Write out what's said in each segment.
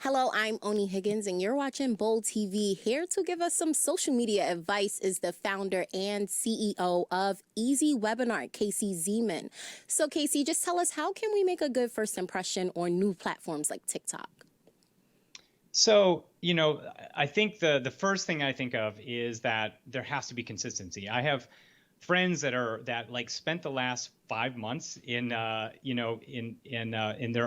Hello, I'm Oni Higgins, and you're watching Bold TV. Here to give us some social media advice is the founder and CEO of Easy Webinar, Casey Zeman. So, Casey, just tell us, how can we make a good first impression on new platforms like TikTok? So, I think the first thing I think of is that there has to be consistency. I have friends that like spent the last 5 months in their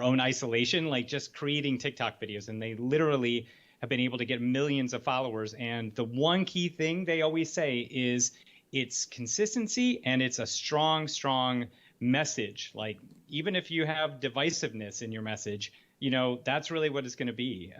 own isolation, like just creating TikTok videos, and they literally have been able to get millions of followers. And the one key thing they always say is it's consistency and it's a strong, strong message. Like even if you have divisiveness in your message, that's really what it's going to be.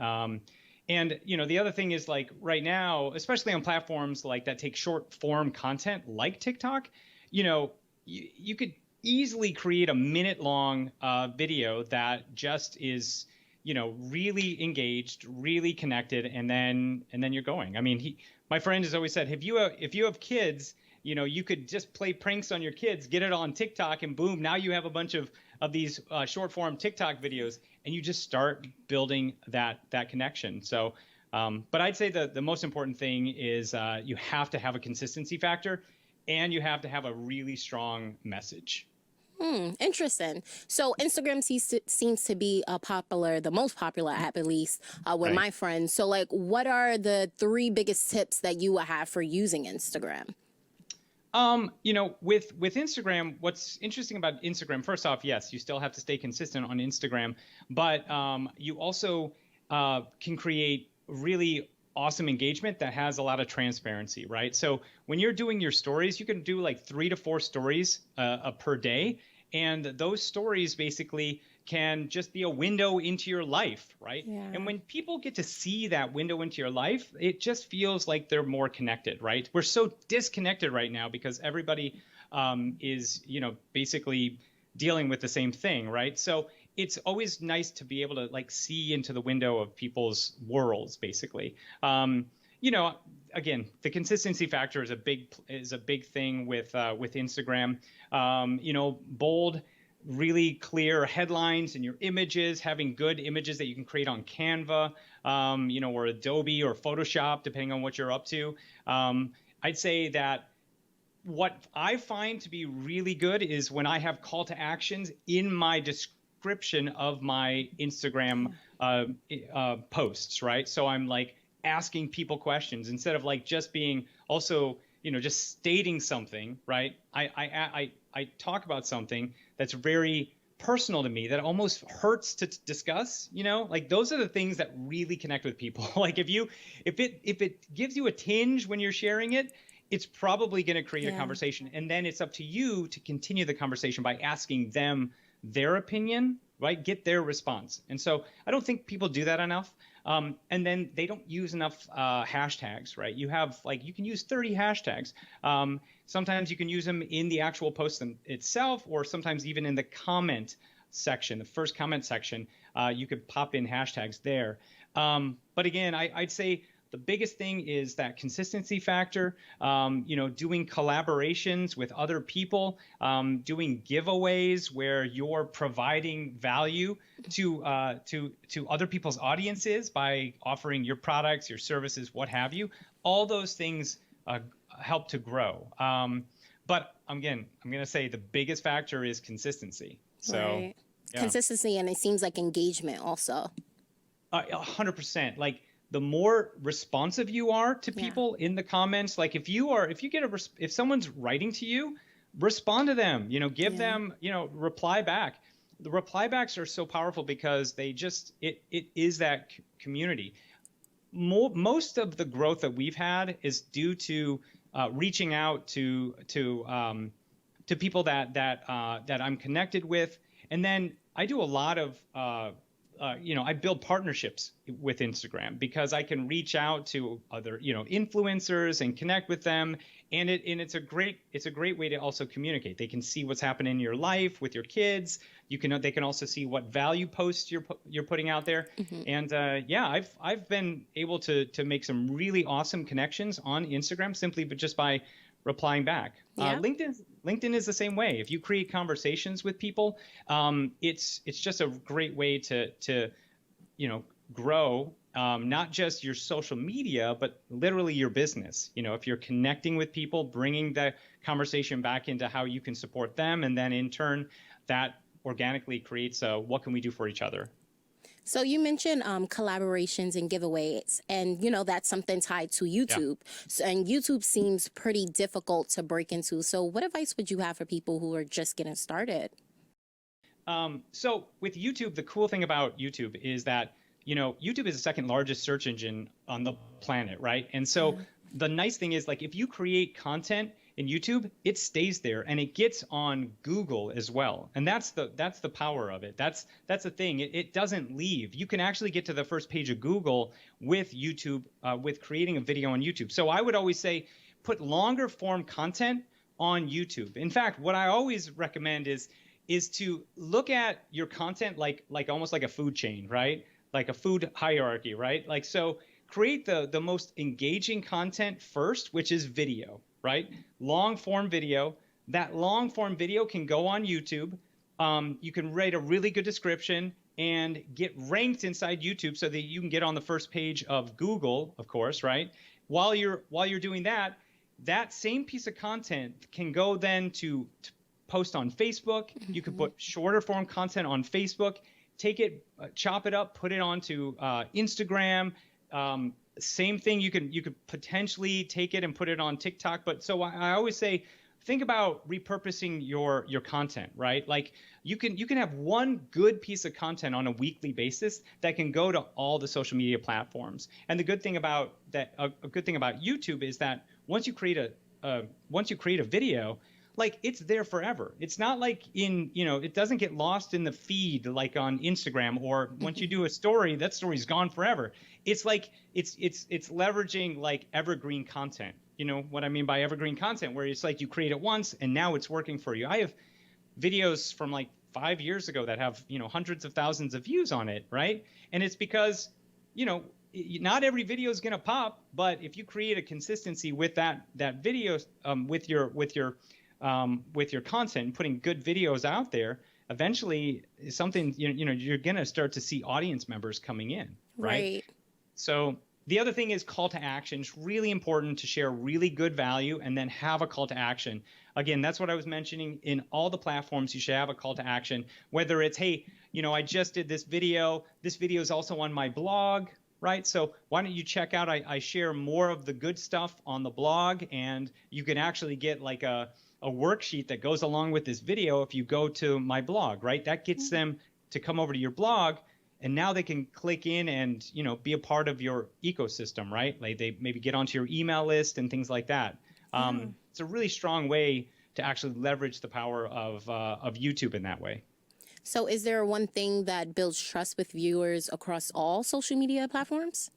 And the other thing is like right now, especially on platforms like that take short form content like TikTok, you could easily create a minute long video that just is really engaged, really connected, and then you're going. I mean, my friend has always said, if you have kids, you could just play pranks on your kids, get it on TikTok, and boom, now you have a bunch of these short form TikTok videos, and you just start building that connection. So, but I'd say the most important thing is you have to have a consistency factor, and you have to have a really strong message. Interesting. So Instagram seems to be the most popular app, at least with Right. my friends. So, like, what are the three biggest tips that you would have for using Instagram? With Instagram, what's interesting about Instagram, first off, yes, you still have to stay consistent on Instagram, but you also can create really awesome engagement that has a lot of transparency, right? So when you're doing your stories, you can do like 3 to 4 stories per day, and those stories basically can just be a window into your life, right? And Yeah. when people get to see that window into your life, it just feels like they're more connected, right? We're so disconnected right now because everybody is, basically dealing with the same thing, right? So it's always nice to be able to like see into the window of people's worlds, basically. You know, Again, the consistency factor is a big thing with Instagram. Bold, really clear headlines and your images, having good images that you can create on Canva, or Adobe or Photoshop, depending on what you're up to. I'd say that what I find to be really good is when I have call to actions in my description of my Instagram posts, right? So I'm like asking people questions instead of like just being also, just stating something, right? I talk about something that's very personal to me that almost hurts to discuss, like those are the things that really connect with people. Like if it gives you a tinge when you're sharing it, it's probably going to create a Yeah. conversation, and then it's up to you to continue the conversation by asking them their opinion, right? Get their response. And so I don't think people do that enough. And then they don't use enough hashtags, right? You can use 30 hashtags. Sometimes you can use them in the actual post itself, or sometimes even in the comment section, the first comment section. You could pop in hashtags there. But again, I'd say the biggest thing is that consistency factor. Doing collaborations with other people, doing giveaways where you're providing value to other people's audiences by offering your products, your services, what have you. All those things help to grow. But again, I'm going to say the biggest factor is consistency. So, Right. yeah. Consistency, and it seems like engagement also. 100%. Like the more responsive you are to Yeah. people in the comments, like if someone's writing to you, respond to them, give Yeah. them, reply back. The reply backs are so powerful because it is that community. Most of the growth that we've had is due to reaching out to people that I'm connected with, and then I do a lot of I build partnerships with Instagram because I can reach out to other influencers and connect with them, and it's a great way to also communicate. They can see what's happening in your life with your kids. They can also see what value posts you're putting out there, and yeah, I've been able to make some really awesome connections on Instagram simply but just by replying back. Yeah. LinkedIn is the same way. If you create conversations with people, it's just a great way to grow not just your social media, but literally your business. If you're connecting with people, bringing the conversation back into how you can support them, and then in turn, that organically creates what can we do for each other. So you mentioned collaborations and giveaways, and that's something tied to YouTube. So, and YouTube seems pretty difficult to break into. So what advice would you have for people who are just getting started? So with YouTube, the cool thing about YouTube is that YouTube is the second largest search engine on the planet, right? And so the nice thing is, like, if you create content in YouTube, it stays there and it gets on Google as well. And that's the power of it. That's the thing. It doesn't leave. You can actually get to the first page of Google with YouTube, with creating a video on YouTube. So I would always say, put longer form content on YouTube. In fact, what I always recommend is to look at your content like almost like a food chain, right? Like a food hierarchy, right? Like, so create the most engaging content first, which is video, right? Long form video. That long form video can go on YouTube. You can write a really good description and get ranked inside YouTube so that you can get on the first page of Google, of course, right? While you're doing that, that same piece of content can go then to post on Facebook. You could put shorter form content on Facebook. Take it, chop it up, put it onto Instagram. Same thing. You could potentially take it and put it on TikTok. But so I always say, think about repurposing your content, right? Like you can have one good piece of content on a weekly basis that can go to all the social media platforms. And the good thing about that, a good thing about YouTube is that once you create a video, like, it's there forever. It's not like it doesn't get lost in the feed like on Instagram, or once you do a story, that story's gone forever. It's like it's leveraging like evergreen content. You know what I mean by evergreen content, where it's like you create it once and now it's working for you. I have videos from like 5 years ago that have hundreds of thousands of views on it, right? And it's because not every video is going to pop, but if you create a consistency with that video, with your content, putting good videos out there, eventually something you're going to start to see audience members coming in, right? So the other thing is call to action. It's really important to share really good value and then have a call to action. Again, that's what I was mentioning. In all the platforms, you should have a call to action, whether it's, hey, I just did this video. This video is also on my blog, right? So why don't you check out, I share more of the good stuff on the blog, and you can actually get like a worksheet that goes along with this video if you go to my blog, right? That gets them to come over to your blog, and now they can click in and be a part of your ecosystem, right? Like they maybe get onto your email list and things like that. It's a really strong way to actually leverage the power of YouTube in that way. So is there one thing that builds trust with viewers across all social media platforms?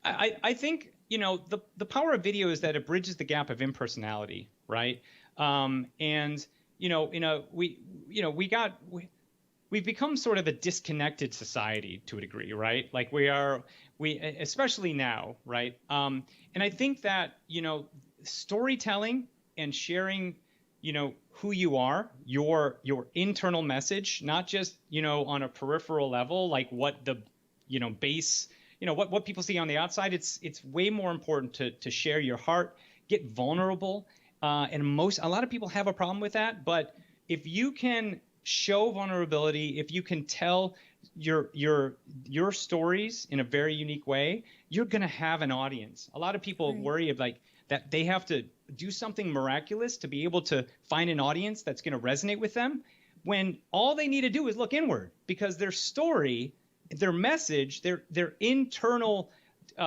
I think the power of video is that it bridges the gap of impersonality, right? We've become sort of a disconnected society to a degree, right? Like we especially now, right? And I think that storytelling and sharing who you are, your internal message, not just on a peripheral level, like what the base, what people see on the outside. It's way more important to share your heart, get vulnerable, and a lot of people have a problem with that. But if you can show vulnerability, if you can tell your stories in a very unique way, you're gonna have an audience. A lot of people worry of like that they have to do something miraculous to be able to find an audience that's going to resonate with them, when all they need to do is look inward, because their story, their message, their internal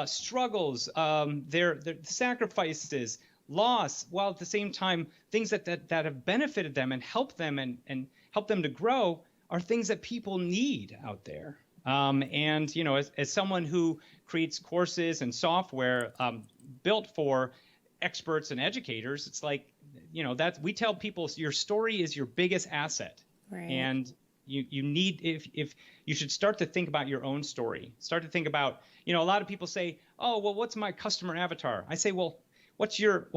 struggles, their sacrifices, loss, while at the same time things that have benefited them and helped them and help them to grow, are things that people need out there. And as someone who creates courses and software built for experts and educators, it's like that we tell people your story is your biggest asset, and you need, if you should start to think about your own story. Start to think about, a lot of people say, oh, well, what's my customer avatar? I say, well, what's your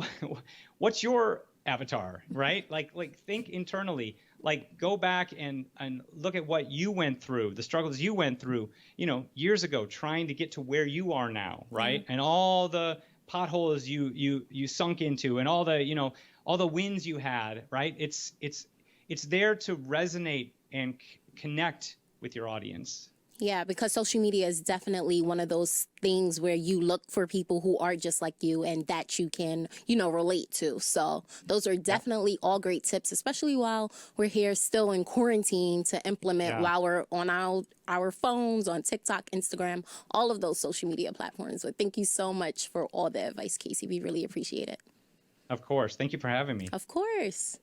avatar, right? Like think internally, like go back and look at what you went through, the struggles you went through, years ago, trying to get to where you are now, right? And all the potholes you sunk into, and all the wins you had, right? It's there to resonate and connect with your audience. Yeah, because social media is definitely one of those things where you look for people who are just like you and that you can, relate to. So those are definitely all great tips, especially while we're here still in quarantine to implement while we're on our phones, on TikTok, Instagram, all of those social media platforms. But thank you so much for all the advice, Casey. We really appreciate it. Of course. Thank you for having me. Of course.